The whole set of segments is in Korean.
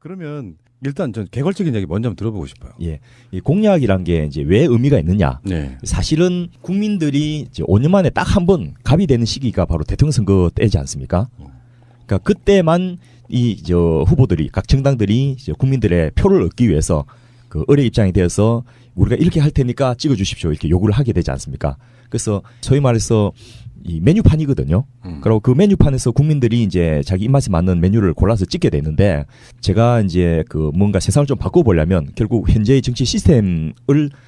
그러면 일단 전 개괄적인 이야기 먼저 한번 들어보고 싶어요. 예, 이 공약이란 게 이제 왜 의미가 있느냐? 네. 사실은 국민들이 이제 5년 만에 딱 한 번 갑이 되는 시기가 바로 대통령 선거 때지 않습니까? 그러니까 그때만 이 후보들이 각 정당들이 이제 국민들의 표를 얻기 위해서 그 의뢰 입장이 되어서 우리가 이렇게 할 테니까 찍어주십시오 이렇게 요구를 하게 되지 않습니까? 그래서 소위 말해서 이 메뉴판이거든요. 그리고 그 메뉴판에서 국민들이 이제 자기 입맛에 맞는 메뉴를 골라서 찍게 되는데 제가 이제 그 뭔가 세상을 좀 바꿔보려면 결국 현재의 정치 시스템을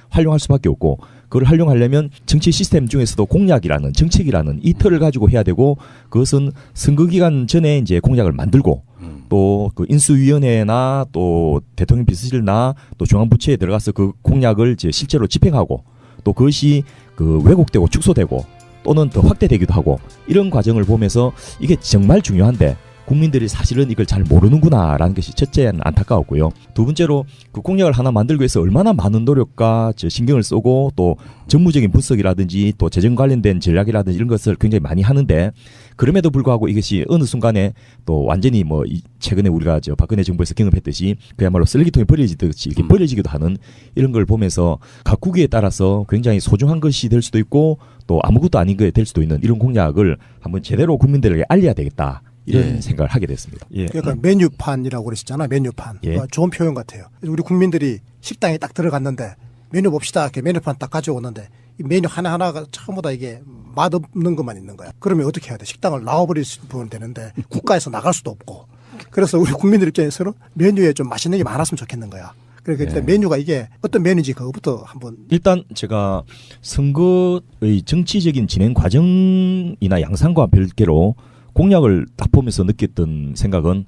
활용할 수밖에 없고 그걸 활용하려면 정치 시스템 중에서도 공약이라는 정책이라는 이 틀을 가지고 해야 되고 그것은 선거 기간 전에 이제 공약을 만들고 또 그 인수위원회나 또 대통령 비서실나 또 중앙부처에 들어가서 그 공약을 이제 실제로 집행하고 또 그것이 그 왜곡되고 축소되고 또는 더 확대되기도 하고 이런 과정을 보면서 이게 정말 중요한데 국민들이 사실은 이걸 잘 모르는구나라는 것이 첫째는 안타까웠고요. 두 번째로 그 공약을 하나 만들기 위해서 얼마나 많은 노력과 신경을 쓰고 또 정무적인 분석이라든지 또 재정 관련된 전략이라든지 이런 것을 굉장히 많이 하는데 그럼에도 불구하고 이것이 어느 순간에 또 완전히 뭐 최근에 우리가 박근혜 정부에서 경험했듯이 그야말로 쓰레기통에 버려지듯이 이렇게 버려지기도 하는 이런 걸 보면서 각국에 따라서 굉장히 소중한 것이 될 수도 있고 또 아무것도 아닌 게 될 수도 있는 이런 공약을 한번 제대로 국민들에게 알려야 되겠다. 이런 생각을 하게 됐습니다. 예. 그러니까 메뉴판이라고 그러셨잖아요. 메뉴판. 예. 좋은 표현 같아요. 우리 국민들이 식당에 딱 들어갔는데 메뉴 봅시다. 이렇게 메뉴판 딱 가져오는데 이 메뉴 하나하나가 전부 다 이게 맛없는 것만 있는 거야. 그러면 어떻게 해야 돼? 식당을 나와버리면 되는데 국가에서 나갈 수도 없고. 그래서 우리 국민들 입장에서는 메뉴에 좀 맛있는 게 많았으면 좋겠는 거야. 그러니까 일단 메뉴가 이게 어떤 메뉴인지 그거부터 한번. 일단 제가 선거의 정치적인 진행 과정이나 양상과 별개로 공약을 딱 보면서 느꼈던 생각은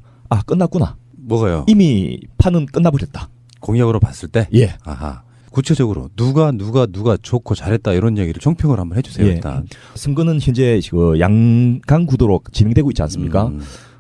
끝났구나. 뭐가요? 이미 판은 끝나버렸다. 공약으로 봤을 때? 예. 아하. 구체적으로 누가 좋고 잘했다 이런 얘기를 총평을 한번 해주세요. 예. 일단. 선거는 현재 그 양강 구도로 진행되고 있지 않습니까?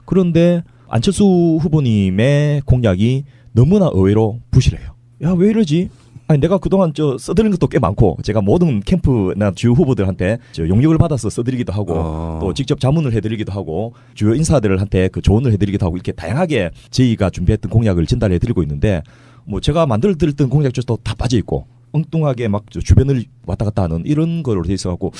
그런데 안철수 후보님의 공약이 너무나 의외로 부실해요. 야, 왜 이러지? 아니 내가 그동안 써드린 것도 꽤 많고 제가 모든 캠프나 주요 후보들한테 용역을 받아서 써드리기도 하고 또 직접 자문을 해드리기도 하고 주요 인사들한테 그 조언을 해드리기도 하고 이렇게 다양하게 저희가 준비했던 공약을 전달해드리고 있는데 뭐 제가 만들어드렸던 공약조차도 다 빠져있고 엉뚱하게 막 주변을 왔다 갔다 하는 이런 거로 돼 있어갖고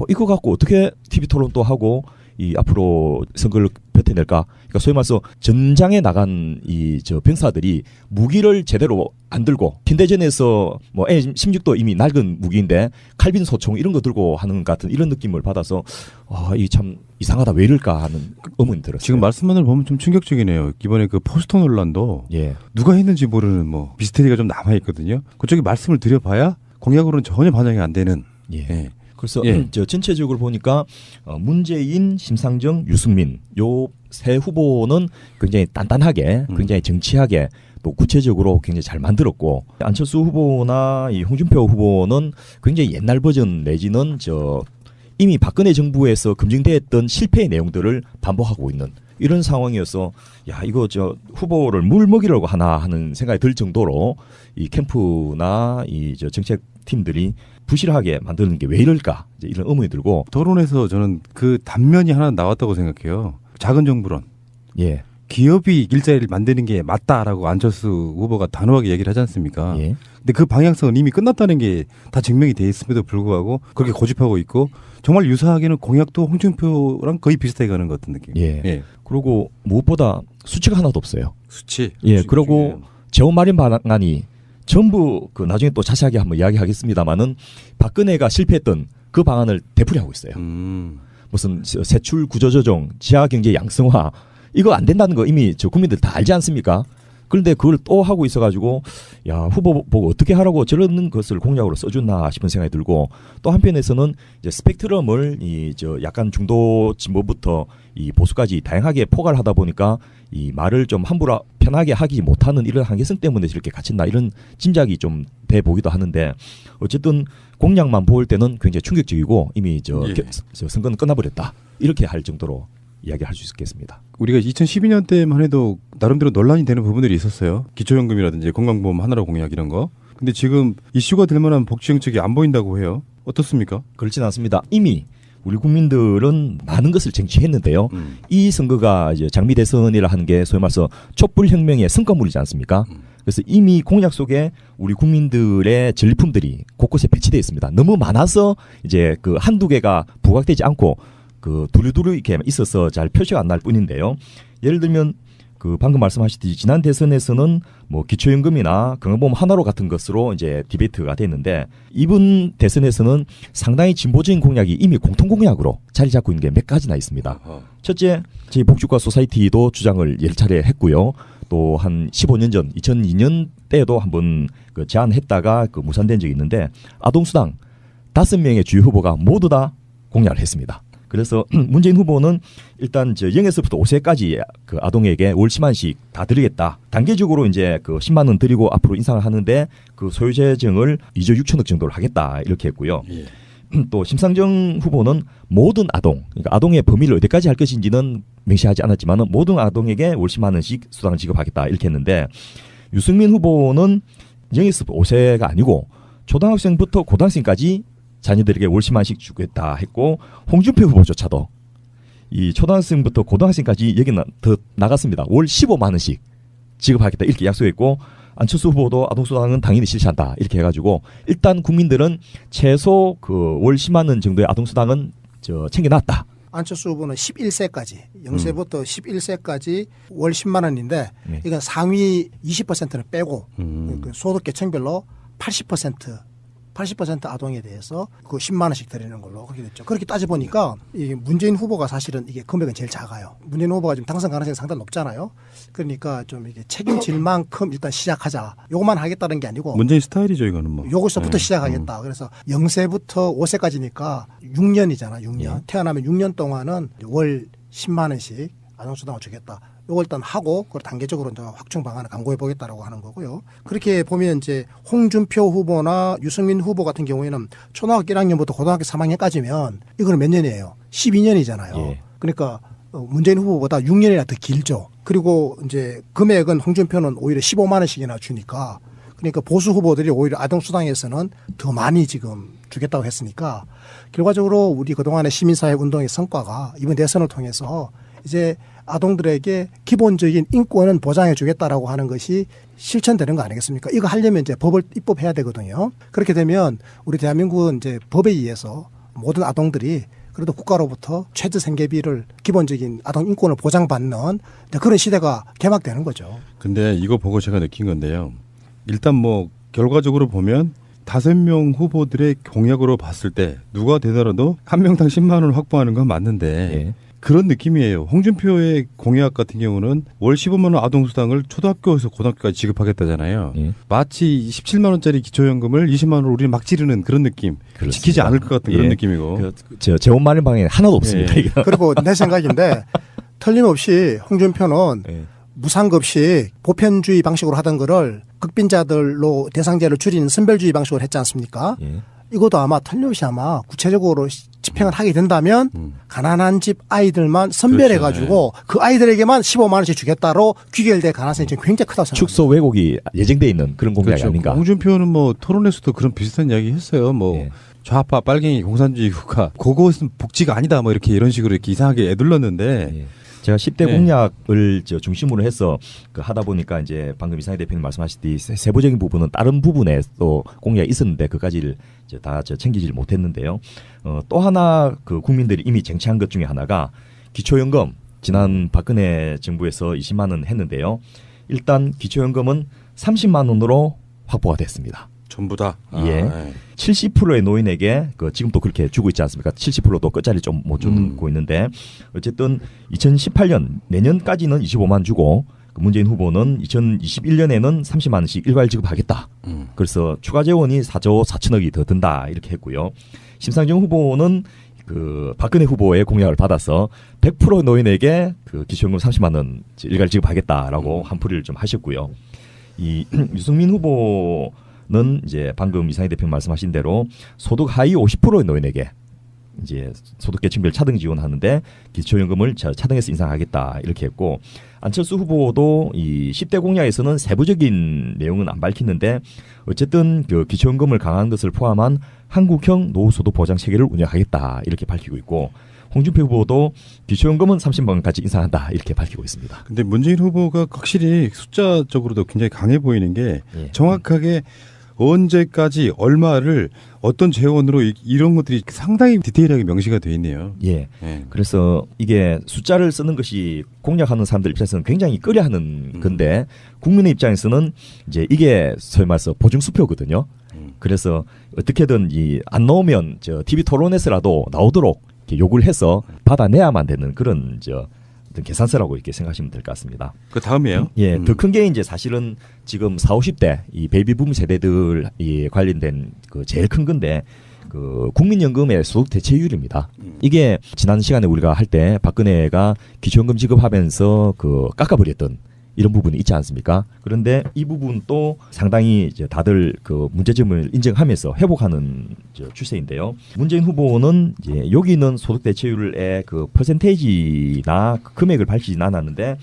이거 갖고 어떻게 TV 토론도 하고 이 앞으로 선거를 버텨낼까? 그러니까 소위 말해서 전장에 나간 이 병사들이 무기를 제대로 안 들고 현대전에서 뭐 M16도 이미 낡은 무기인데 칼빈 소총 이런 거 들고 하는 것 같은 이런 느낌을 받아서 이 참 이상하다 왜 이럴까 하는 의문이 들었어요. 지금 말씀만을 보면 좀 충격적이네요. 이번에 그 포스터 논란도 누가 했는지 모르는 뭐 미스테리가 좀 남아 있거든요. 그쪽에 말씀을 드려봐야 공약으로는 전혀 반영이 안 되는. 그래서 전체적으로 보니까 문재인, 심상정, 유승민 요 세 후보는 굉장히 단단하게 굉장히 정치하게 또 구체적으로 굉장히 잘 만들었고 안철수 후보나 이 홍준표 후보는 굉장히 옛날 버전 내지는 이미 박근혜 정부에서 검증됐던 실패의 내용들을 반복하고 있는 이런 상황이어서 이거 후보를 물 먹이려고 하나 하는 생각이 들 정도로 이 캠프나 이 정책 팀들이 부실하게 만드는 게 왜 이럴까 이런 의문이 들고 토론에서 저는 그 단면이 하나 나왔다고 생각해요. 작은 정부론. 기업이 일자리를 만드는 게 맞다라고 안철수 후보가 단호하게 얘기를 하지 않습니까? 근데 그 방향성은 이미 끝났다는 게 다 증명이 돼 있음에도 불구하고 그렇게 고집하고 있고 정말 유사하게는 공약도 홍준표랑 거의 비슷하게 가는 것 같은 느낌. 그리고 무엇보다 수치가 하나도 없어요. 수치. 그리고 재원 마련 방안이 전부 그 나중에 또 자세하게 한번 이야기하겠습니다만은 박근혜가 실패했던 그 방안을 되풀이하고 있어요. 무슨 세출 구조조정, 지하경제 양성화 이거 안 된다는 거 이미 국민들 다 알지 않습니까? 그런데 그걸 또 하고 있어가지고 후보 보고 어떻게 하라고 저런 것을 공약으로 써줬나 싶은 생각이 들고 또 한편에서는 이제 스펙트럼을 약간 중도 진보부터 이 보수까지 다양하게 포괄 하다 보니까 이 말을 좀 함부로 편하게 하기 못하는 이런 한계성 때문에 이렇게 갇힌다 이런 짐작이 좀 돼 보기도 하는데 어쨌든 공약만 볼 때는 굉장히 충격적이고 이미 선거는 끝나버렸다 이렇게 할 정도로 이야기할 수 있겠습니다. 우리가 2012년 때만 해도 나름대로 논란이 되는 부분들이 있었어요. 기초연금이라든지 건강보험 하나라 공약 이런 거. 근데 지금 이슈가 될 만한 복지 정책이 안 보인다고 해요. 어떻습니까? 그렇진 않습니다. 이미 우리 국민들은 많은 것을 쟁취했는데요. 이 선거가 이제 장미 대선이라 하는 게 소위 말해서 촛불 혁명의 성과물이지 않습니까? 그래서 이미 공약 속에 우리 국민들의 전리품들이 곳곳에 배치되어 있습니다. 너무 많아서 이제 그 한두 개가 부각되지 않고 그 두루두루 이렇게 있어서 잘 표시가 안 날 뿐인데요. 예를 들면 그 방금 말씀하셨듯이 지난 대선에서는 뭐 기초연금이나 건강보험 하나로 같은 것으로 이제 디베이트가 됐는데 이번 대선에서는 상당히 진보적인 공약이 이미 공통 공약으로 자리 잡고 있는 게 몇 가지나 있습니다. 첫째, 저희 복지국가 소사이티도 주장을 여러 차례 했고요. 또 한 15년 전 2002년 때에도 한번 그 제안했다가 그 무산된 적이 있는데 아동수당 5명의 주요 후보가 모두 다 공약을 했습니다. 그래서 문재인 후보는 일단 저 0에서부터 5세까지 그 아동에게 월 10만씩 다 드리겠다. 단계적으로 이제 그 10만 원 드리고 앞으로 인상을 하는데 그 소요 재정을 2조 6천억 정도를 하겠다 이렇게 했고요. 예. 또 심상정 후보는 모든 아동, 그러니까 아동의 범위를 어디까지 할 것인지는 명시하지 않았지만 모든 아동에게 월 10만 원씩 수당을 지급하겠다 이렇게 했는데 유승민 후보는 0에서 5세가 아니고 초등학생부터 고등학생까지 자녀들에게 월 10만씩 주겠다 했고 홍준표 후보조차도 이 초등학생부터 고등학생까지 여기는 더 나갔습니다. 월 15만 원씩 지급하겠다 이렇게 약속했고 안철수 후보도 아동수당은 당연히 실시한다 이렇게 해가지고 일단 국민들은 최소 그 월 10만 원 정도의 아동수당은 챙겨놨다. 안철수 후보는 11세까지 0세부터 11세까지 월 10만 원인데 네. 이건 상위 20%는 빼고 소득 계층별로 80% 아동에 대해서 그 10만 원씩 드리는 걸로 그렇게 됐죠. 그렇게 따져보니까 이 문재인 후보가 사실은 이게 금액은 제일 작아요. 문재인 후보가 지금 당선 가능성이 상당히 높잖아요. 그러니까 좀 이게 책임질 만큼 일단 시작하자. 요것만 하겠다는 게 아니고 문재인 스타일이죠, 이거는 뭐. 요것부터 시작하겠다. 그래서 0세부터 5세까지니까 6년이잖아, 6년. 태어나면 6년 동안은 월 10만 원씩 아동수당을 주겠다. 요걸 일단 하고 그걸 단계적으로 이제 확충 방안을 강구해 보겠다라고 하는 거고요. 그렇게 보면 이제 홍준표 후보나 유승민 후보 같은 경우에는 초등학교 1학년부터 고등학교 3학년까지면 이거는 몇 년이에요? 12년이잖아요. 예. 그러니까 문재인 후보보다 6년이나 더 길죠. 그리고 이제 금액은 홍준표는 오히려 15만 원씩이나 주니까 그러니까 보수 후보들이 오히려 아동수당에서는 더 많이 지금 주겠다고 했으니까 결과적으로 우리 그동안의 시민사회 운동의 성과가 이번 대선을 통해서 이제 아동들에게 기본적인 인권은 보장해 주겠다라고 하는 것이 실천되는 거 아니겠습니까? 이거 하려면 이제 법을 입법해야 되거든요. 그렇게 되면 우리 대한민국은 이제 법에 의해서 모든 아동들이 그래도 국가로부터 최저 생계비를 기본적인 아동 인권을 보장받는 그런 시대가 개막되는 거죠. 근데 이거 보고 제가 느낀 건데요. 일단 뭐 결과적으로 보면 5명 후보들의 공약으로 봤을 때 누가 되더라도 한 명당 10만 원을 확보하는 건 맞는데 예. 그런 느낌이에요. 홍준표의 공약 같은 경우는 월 15만 원 아동수당을 초등학교에서 고등학교까지 지급하겠다잖아요. 예. 마치 17만 원짜리 기초연금을 20만 원으로 우리는 막 지르는 그런 느낌. 그렇습니다. 지키지 않을 것 같은 그런 느낌이고. 재원 마련 방향이 하나도 없습니다. 예. 그리고 내 생각인데 틀림없이 홍준표는 무상급식 보편주의 방식으로 하던 거를 극빈자들로 대상자를 줄이는 선별주의 방식으로 했지 않습니까? 예. 이것도 아마 틀림없이 아마 구체적으로 집행을 하게 된다면 가난한 집 아이들만 선별해가지고 그렇죠. 그 아이들에게만 15만 원씩 주겠다로 귀결될 가능성이 지금 굉장히 크다고 생각합니다. 축소 왜곡이 예정돼 있는 그런 공약이 그렇죠. 아닌가. 홍준표는 뭐 토론에서도 그런 비슷한 이야기 했어요. 뭐 예. 좌파 빨갱이 공산주의 국가 그것은 복지가 아니다 뭐 이런 식으로 이렇게 이상하게 애둘렀는데 예. 제가 10대 공약을 중심으로 해서 하다 보니까 이제 방금 이상희 대표님 말씀하셨듯이 세부적인 부분은 다른 부분에 또 공약이 있었는데 그까지를 다 챙기질 못했는데요. 또 하나 그 국민들이 이미 쟁취한 것 중에 하나가 기초연금 지난 박근혜 정부에서 20만 원 했는데요. 일단 기초연금은 30만 원으로 확보가 됐습니다. 전부 다. 예. 70%의 노인에게 지금도 그렇게 주고 있지 않습니까? 70%도 끝자리 좀 못 주고 있는데 어쨌든 2018년 내년까지는 25만 주고 문재인 후보는 2021년에는 30만 원씩 일괄 지급하겠다. 그래서 추가 재원이 4조 4천억이 더 든다 이렇게 했고요. 심상정 후보는 박근혜 후보의 공약을 받아서 100% 노인에게 기초연금 30만 원 일괄 지급하겠다라고 한풀이를 좀 하셨고요. 이 유승민 후보 는 이제 방금 이상희 대표 말씀하신 대로 소득 하위 50%의 노인에게 이제 소득계층별 차등 지원하는데 기초연금을 차등해서 인상하겠다 이렇게 했고 안철수 후보도 이 10대 공약에서는 세부적인 내용은 안 밝히는데 어쨌든 그 기초연금을 강화한 것을 포함한 한국형 노후소득 보장 체계를 운영하겠다 이렇게 밝히고 있고 홍준표 후보도 기초연금은 30만 원까지 인상한다 이렇게 밝히고 있습니다. 근데 문재인 후보가 확실히 숫자적으로도 굉장히 강해 보이는 게 정확하게 언제까지 얼마를 어떤 재원으로 이런 것들이 상당히 디테일하게 명시가 돼 있네요. 예. 그래서 이게 숫자를 쓰는 것이 공략하는 사람들 입장에서는 굉장히 꺼려하는 건데 국민의 입장에서는 이제 이게 소위 말해서 보증수표거든요. 그래서 어떻게든 안 나오면 TV 토론에서라도 나오도록 이렇게 요구를 해서 받아내야만 되는 그런 어떤 계산서라고 이렇게 생각하시면 될 것 같습니다. 그 다음이에요? 예, 더 큰 게 이제 사실은 지금 40, 50대 이 베이비붐 세대들 관련된 그 제일 큰 건데 그 국민연금의 소득 대체율입니다. 이게 지난 시간에 우리가 할 때 박근혜가 기초연금 지급하면서 그 깎아버렸던 이런 부분이 있지 않습니까? 그런데 이 부분도 상당히 이제 다들 그 문제점을 인정하면서 회복하는 추세인데요. 문재인 후보는 이제 여기 있는 소득 대체율의 그 퍼센테이지나 그 금액을 밝히진 않았는데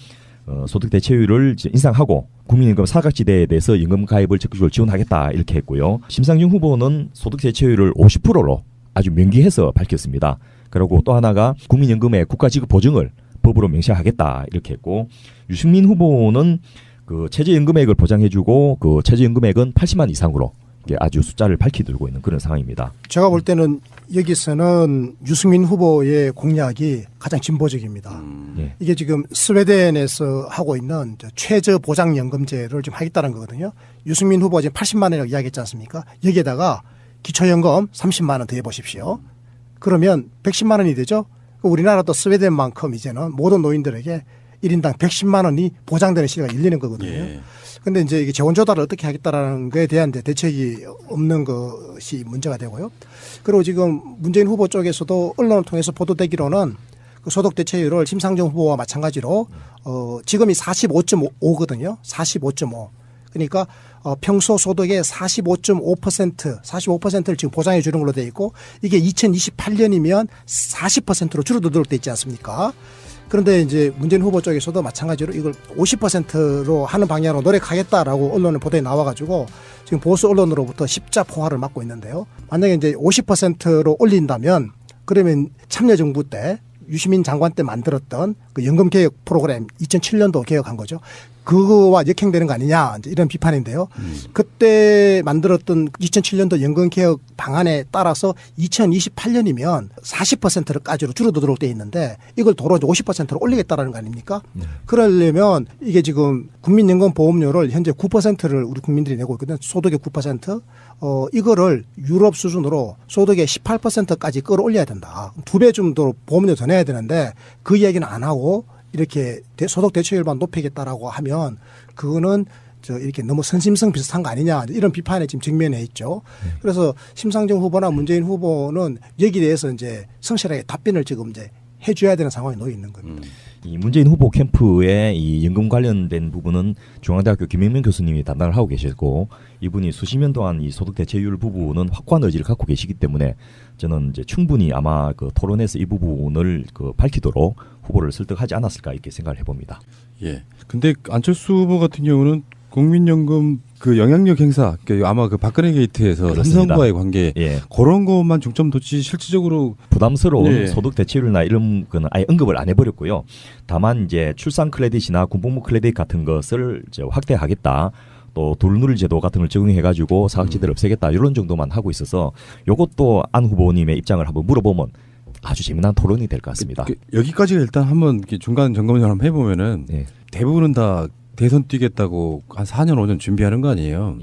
소득 대체율을 인상하고 국민연금 사각지대에 대해서 연금 가입을 적극적으로 지원하겠다 이렇게 했고요. 심상정 후보는 소득 대체율을 50%로 아주 명기해서 밝혔습니다. 그리고 또 하나가 국민연금의 국가 지급 보증을 법으로 명시하겠다 이렇게 했고 유승민 후보는 그 최저연금액을 보장해주고 그 최저연금액은 80만 이상으로 아주 숫자를 밝히들고 있는 그런 상황입니다. 제가 볼 때는 여기서는 유승민 후보의 공약이 가장 진보적입니다. 예. 이게 지금 스웨덴에서 하고 있는 최저보장연금제를 좀 하겠다는 거거든요. 유승민 후보가 지금 80만 원이라고 이야기했지 않습니까? 여기에다가 기초연금 30만 원 더해 보십시오. 그러면 110만 원이 되죠. 우리나라도 스웨덴만큼 이제는 모든 노인들에게 1인당 110만 원이 보장되는 시기가 열리는 거거든요. 그런데 이제 이게 재원 조달을 어떻게 하겠다라는 거에 대한 대책이 없는 것이 문제가 되고요. 그리고 지금 문재인 후보 쪽에서도 언론을 통해서 보도되기로는 그 소득 대체율을 심상정 후보와 마찬가지로 지금이 45.5거든요. 45.5. 그러니까 평소 소득의 45.5%를 지금 보장해 주는 걸로 돼 있고 이게 2028년이면 40%로 줄어들도록 돼 있지 않습니까? 그런데 이제 문재인 후보 쪽에서도 마찬가지로 이걸 50%로 하는 방향으로 노력하겠다라고 언론의 보도에 나와가지고 지금 보수 언론으로부터 십자포화를 맞고 있는데요. 만약에 이제 50%로 올린다면 그러면 참여정부 때 유시민 장관 때 만들었던 그 연금개혁 프로그램 2007년도 개혁한 거죠. 그거와 역행되는 거 아니냐 이런 비판인데요. 그때 만들었던 2007년도 연금개혁 방안에 따라서 2028년이면 40%까지로 줄어들도록 돼 있는데 이걸 도로 50%로 올리겠다라는 거 아닙니까? 그러려면 이게 지금 국민연금보험료를 현재 9%를 우리 국민들이 내고 있거든요. 소득의 9%. 이거를 유럽 수준으로 소득의 18%까지 끌어올려야 된다. 2배 정도 보험료 더 내야 되는데 그 이야기는 안 하고 이렇게 소득 대체율만 높이겠다라고 하면 그거는 이렇게 너무 선심성 비슷한 거 아니냐 이런 비판에 지금 직면해 있죠. 그래서 심상정 후보나 문재인 후보는 여기에 대해서 이제 성실하게 답변을 지금 이제 해줘야 되는 상황에 놓여 있는 겁니다. 이 문재인 후보 캠프의 이 연금 관련된 부분은 중앙대학교 김영민 교수님이 담당을 하고 계시고 이분이 수십 년 동안 이 소득 대체율 부분은 확고한 의지를 갖고 계시기 때문에 저는 이제 충분히 아마 그 토론에서 이 부분을 그 밝히도록 후보를 설득하지 않았을까 이렇게 생각을 해봅니다. 예. 근데 안철수 후보 같은 경우는 국민연금 그 영향력 행사, 그러니까 아마 그 박근혜 게이트에서 그렇습니다. 삼성과의 관계 그런 것만 중점 뒀지 실질적으로 부담스러운 소득 대체율이나 이런 건 아예 언급을 안 해버렸고요. 다만 이제 출산 크레딧이나 군복무 크레딧 같은 것을 이제 확대하겠다. 또 돌누릴 제도 같은 걸 적용해가지고 사각지대를 없애겠다 이런 정도만 하고 있어서 이것도 안 후보님의 입장을 한번 물어보면 아주 재미난 토론이 될 것 같습니다. 여기까지가 일단 한번 이렇게 중간 점검을 한번 해보면은 대부분은 다 대선 뛰겠다고 한 4년 5년 준비하는 거 아니에요.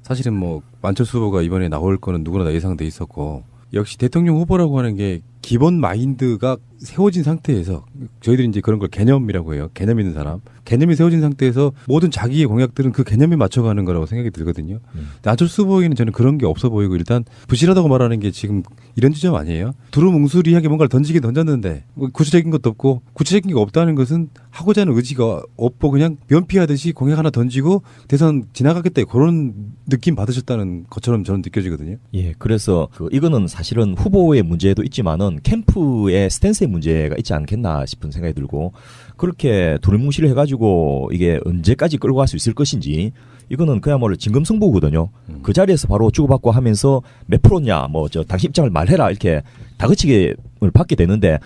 사실은 뭐 안철수 후보가 이번에 나올 거는 누구나 다 예상돼 있었고 역시 대통령 후보라고 하는 게 기본 마인드가 세워진 상태에서 저희들이 이제 그런 걸 개념이라고 해요. 개념 있는 사람. 개념이 세워진 상태에서 모든 자기의 공약들은 그 개념에 맞춰가는 거라고 생각이 들거든요. 근데 안철수 후보에게는 저는 그런 게 없어 보이고 일단 부실하다고 말하는 게 지금 이런 지점 아니에요. 두루뭉술이하게 뭔가를 던지긴 던졌는데 뭐 구체적인 것도 없고 구체적인 게 없다는 것은 하고자 하는 의지가 없고 그냥 면피하듯이 공약 하나 던지고 대선 지나가겠다 그런 느낌 받으셨다는 것처럼 저는 느껴지거든요. 예, 그래서 이거는 사실은 후보의 문제도 있지만은 캠프의 스탠스의 문제가 있지 않겠나 싶은 생각이 들고 그렇게 두루뭉실을 해가지고 이게 언제까지 끌고 갈 수 있을 것인지 이거는 그야말로 진검승부거든요. 그 자리에서 바로 주고받고 하면서 몇 프로냐, 뭐 저 당신 입장을 말해라 이렇게 다그치기를 받게 되는데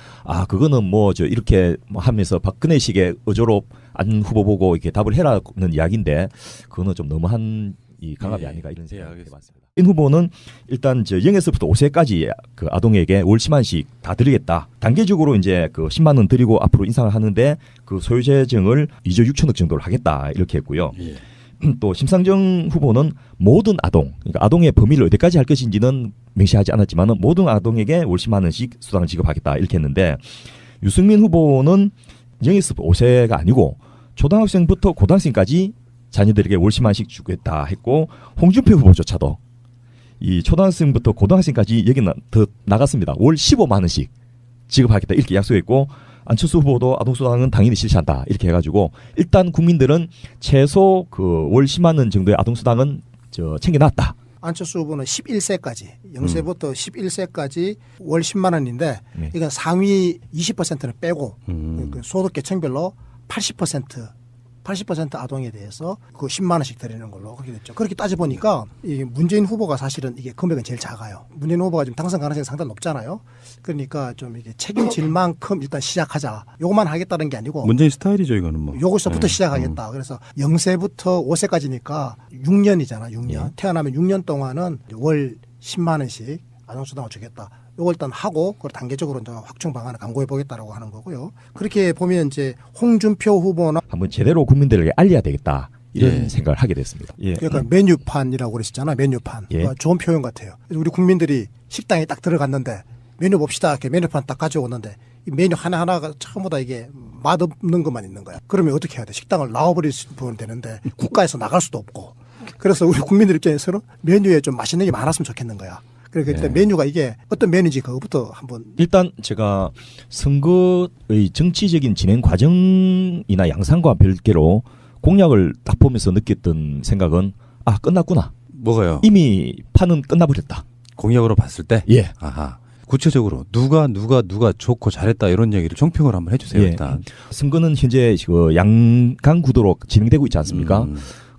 그거는 뭐 저 이렇게 하면서 박근혜식의 어조로 안 후보 보고 이렇게 답을 해라는 이야기인데 그거는 좀 너무한 이 강압이 아닌가 이런 생각이 해봤습니다. 인 후보는 일단 저 0에서부터 5세까지 그 아동에게 월 10만씩 다 드리겠다. 단계적으로 이제 그 10만 원 드리고 앞으로 인상을 하는데 그 소요 재정을 2조 6천억 정도를 하겠다 이렇게 했고요. 예. 또 심상정 후보는 모든 아동, 그러니까 아동의 범위를 어디까지 할 것인지는 명시하지 않았지만은 모든 아동에게 월 10만 원씩 수당을 지급하겠다 이렇게 했는데 유승민 후보는 0에서 5세가 아니고 초등학생부터 고등학생까지 자녀들에게 월 10만씩 주겠다 했고 홍준표 후보조차도 이 초등학생부터 고등학생까지 여기 더 나갔습니다. 월 15만 원씩 지급하겠다 이렇게 약속했고 안철수 후보도 아동수당은 당연히 실시한다 이렇게 해가지고 일단 국민들은 최소 그 월 10만 원 정도의 아동수당은 챙겨놨다. 안철수 후보는 11세까지 0세부터 11세까지 월 10만 원인데 네. 이건 상위 20%는 빼고 그 소득 계층별로 80% 아동에 대해서 그 10만 원씩 드리는 걸로 그렇게 됐죠. 그렇게 따져보니까 이 문재인 후보가 사실은 이게 금액은 제일 작아요. 문재인 후보가 지금 당선 가능성이 상당히 높잖아요. 그러니까 좀 이게 책임질 만큼 일단 시작하자. 요것만 하겠다는 게 아니고 문재인 스타일이죠 이거는 뭐. 요것부터 시작하겠다. 그래서 0세부터 5세까지니까 6년이잖아. 6년. 예. 태어나면 6년 동안은 월 10만 원씩 아동수당을 주겠다. 요걸 일단 하고 그걸 단계적으로 이제 확충 방안을 강구해 보겠다라고 하는 거고요. 그렇게 보면 이제 홍준표 후보나 한번 제대로 국민들에게 알려야 되겠다 이런 생각을 하게 됐습니다. 예. 그러니까 메뉴판이라고 그러셨잖아. 메뉴판. 예. 좋은 표현 같아요. 우리 국민들이 식당에 딱 들어갔는데 메뉴 봅시다. 이렇게 메뉴판 딱 가져오는데 이 메뉴 하나하나가 전부 다 이게 맛없는 것만 있는 거야. 그러면 어떻게 해야 돼? 식당을 나와버릴 수 되는데 국가에서 나갈 수도 없고. 그래서 우리 국민들 입장에서는 메뉴에 좀 맛있는 게 많았으면 좋겠는 거야. 그러니까 일단 메뉴가 이게 어떤 메뉴인지 그거부터 한번. 일단 제가 선거의 정치적인 진행 과정이나 양상과 별개로 공약을 딱 보면서 느꼈던 생각은 끝났구나. 뭐가요? 이미 판은 끝나버렸다. 공약으로 봤을 때? 예. 아하. 구체적으로 누가 좋고 잘했다 이런 얘기를 총평을 한번 해주세요. 예. 일단. 선거는 현재 그 양강 구도로 진행되고 있지 않습니까?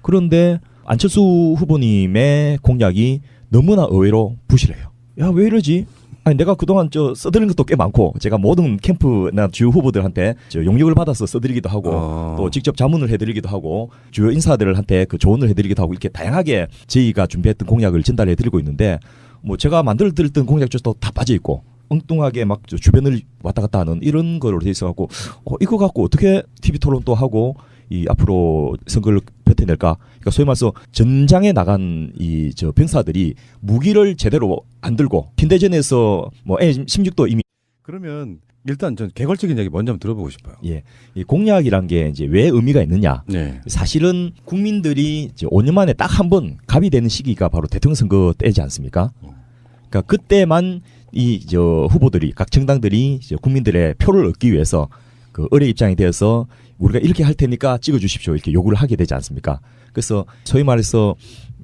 그런데 안철수 후보님의 공약이 너무나 의외로 부실해요. 야, 왜 이러지? 아니, 내가 그동안 써드린 것도 꽤 많고, 제가 모든 캠프나 주요 후보들한테 용역을 받아서 써드리기도 하고, 또 직접 자문을 해드리기도 하고, 주요 인사들한테 그 조언을 해드리기도 하고, 이렇게 다양하게 저희가 준비했던 공약을 전달해드리고 있는데, 뭐 제가 만들어드렸던 공약조차도 다 빠져있고, 엉뚱하게 막 주변을 왔다 갔다 하는 이런 거로 돼 있어갖고, 이거 갖고 어떻게 TV 토론도 하고, 이 앞으로 선거를 펼쳐낼까? 그러니까 소위 말해서 전장에 나간 이 병사들이 무기를 제대로 안 들고 현대전에서 뭐 M16도 이미 그러면 일단 전 개괄적인 이야기 먼저 한번 들어보고 싶어요. 예, 이 공약이란 게 이제 왜 의미가 있느냐? 네. 사실은 국민들이 이제 5년 만에 딱 한 번 갑이 되는 시기가 바로 대통령 선거 때지 않습니까? 그러니까 그때만 이 후보들이 각 정당들이 이제 국민들의 표를 얻기 위해서 그 의뢰 입장이 되어서 우리가 이렇게 할 테니까 찍어주십시오 이렇게 요구를 하게 되지 않습니까? 그래서 소위 말해서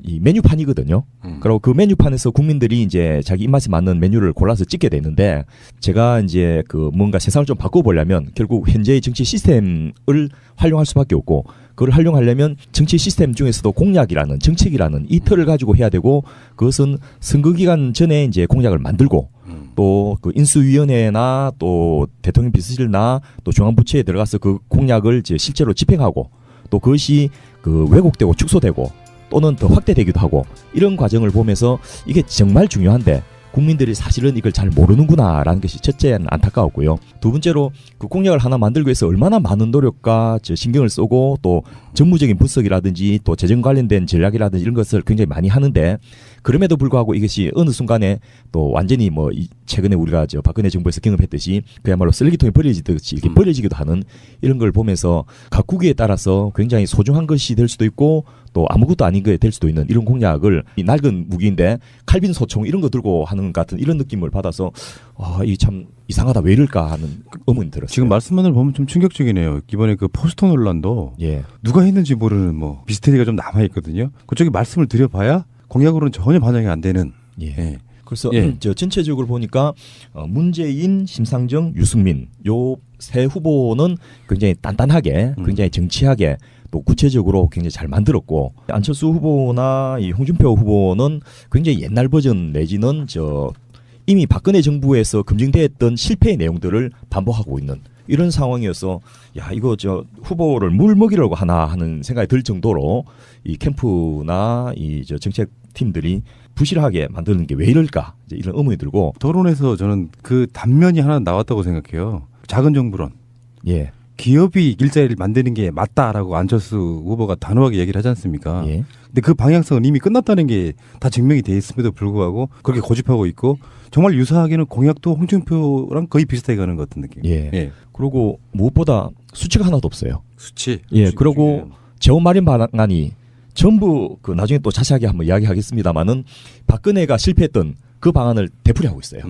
이 메뉴판이거든요. 그리고 그 메뉴판에서 국민들이 이제 자기 입맛에 맞는 메뉴를 골라서 찍게 되는데 제가 이제 그 뭔가 세상을 좀 바꿔보려면 결국 현재의 정치 시스템을 활용할 수밖에 없고 그걸 활용하려면 정치 시스템 중에서도 공약이라는 정책이라는 이 틀을 가지고 해야 되고 그것은 선거 기간 전에 이제 공약을 만들고 또 그 인수위원회나 또 대통령 비서실나 또 중앙부처에 들어가서 그 공약을 이제 실제로 집행하고 또 그것이 그 왜곡되고 축소되고 또는 더 확대되기도 하고 이런 과정을 보면서 이게 정말 중요한데 국민들이 사실은 이걸 잘 모르는구나라는 것이 첫째는 안타까웠고요. 두 번째로 그 공약을 하나 만들기 위해서 얼마나 많은 노력과 신경을 쓰고 또 정무적인 분석이라든지 또 재정 관련된 전략이라든지 이런 것을 굉장히 많이 하는데 그럼에도 불구하고 이것이 어느 순간에 또 완전히 뭐 최근에 우리가 저 박근혜 정부에서 경험했듯이 그야말로 쓰레기통에 버려지듯이 이렇게 버려지기도 하는 이런 걸 보면서 각국에 따라서 굉장히 소중한 것이 될 수도 있고 또 아무것도 아닌 게 될 수도 있는 이런 공약을 이 낡은 무기인데 칼빈 소총 이런 거 들고 하는 것 같은 이런 느낌을 받아서 이 참 이상하다 왜 이럴까 하는 의문이 들었어요. 지금 말씀만을 보면 좀 충격적이네요. 이번에 그 포스터 논란도 누가 했는지 모르는 뭐 미스테리가 좀 남아 있거든요. 그쪽에 말씀을 드려봐야 공약으로는 전혀 반영이 안 되는. 그래서 저 전체적으로 보니까 문재인, 심상정, 유승민 요 세 후보는 굉장히 단단하게, 굉장히 정치하게 또 구체적으로 굉장히 잘 만들었고 안철수 후보나 이 홍준표 후보는 굉장히 옛날 버전 내지는 저 이미 박근혜 정부에서 검증됐던 실패의 내용들을 반복하고 있는 이런 상황이어서 야 이거 저 후보를 물 먹이려고 하나 하는 생각이 들 정도로 이 캠프나 이 저 정책 팀들이 부실하게 만드는 게 왜 이럴까 이런 의문이 들고 토론에서 저는 그 단면이 하나 나왔다고 생각해요. 작은 정부론. 기업이 일자리를 만드는 게 맞다라고 안철수 후보가 단호하게 얘기를 하지 않습니까? 근데 그 방향성은 이미 끝났다는 게 다 증명이 돼 있음에도 불구하고 그렇게 고집하고 있고 정말 유사하게는 공약도 홍준표랑 거의 비슷하게 가는 것 같은 느낌. 그리고 무엇보다 수치가 하나도 없어요. 수치. 그리고 재원 마련 방안이 전부 그 나중에 또 자세하게 한번 이야기하겠습니다만은 박근혜가 실패했던 그 방안을 되풀이하고 있어요.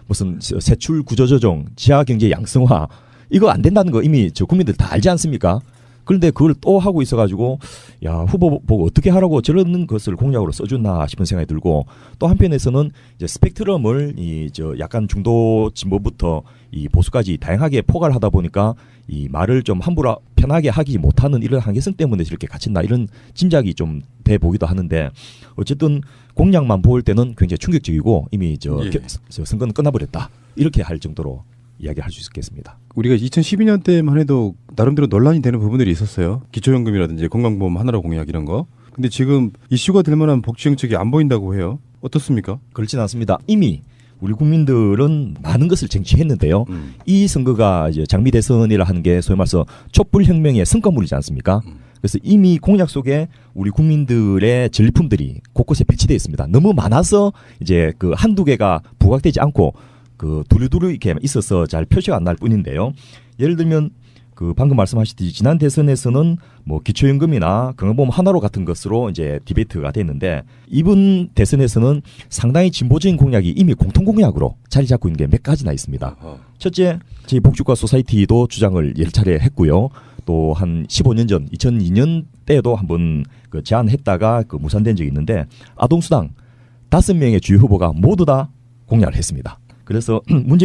무슨 세출 구조조정, 지하경제 양성화 이거 안 된다는 거 이미 저 국민들 다 알지 않습니까? 그런데 그걸 또 하고 있어가지고 야 후보 보고 어떻게 하라고 저런 것을 공약으로 써줬나 싶은 생각이 들고 또 한편에서는 이제 스펙트럼을 이 저 약간 중도 진보부터 이 보수까지 다양하게 포괄 하다 보니까 이 말을 좀 함부로 편하게 하기 못하는 이런 한계성 때문에 이렇게 갇힌다 이런 짐작이 좀 돼 보기도 하는데 어쨌든 공약만 볼 때는 굉장히 충격적이고 이미 저 선거는 끝나버렸다 이렇게 할 정도로 이야기할 수 있겠습니다. 우리가 2012년 때만 해도 나름대로 논란이 되는 부분들이 있었어요. 기초연금이라든지 건강보험 하나로 공약 이런 거. 근데 지금 이슈가 될 만한 복지 정책이 안 보인다고 해요. 어떻습니까? 그렇진 않습니다. 이미 우리 국민들은 많은 것을 쟁취했는데요. 이 선거가 이제 장미 대선이라 하는 게 소위 말해서 촛불혁명의 성과물이지 않습니까? 그래서 이미 공약 속에 우리 국민들의 전리품들이 곳곳에 배치되어 있습니다. 너무 많아서 이제 그 한두 개가 부각되지 않고 그 두루두루 이렇게 있어서 잘 표시가 안 날 뿐인데요. 예를 들면 그 방금 말씀하셨듯이 지난 대선에서는 뭐 기초연금이나 건강보험 하나로 같은 것으로 이제 디베이트가 됐는데 이번 대선에서는 상당히 진보적인 공약이 이미 공통 공약으로 자리 잡고 있는 게 몇 가지나 있습니다. 첫째, 저희 복지국가 소사이티도 주장을 여러 차례 했고요. 또 한 15년 전 2002년 때도 한번 그 제안했다가 그 무산된 적이 있는데 아동수당 5명의 주요 후보가 모두 다 공약을 했습니다. 그래서 문제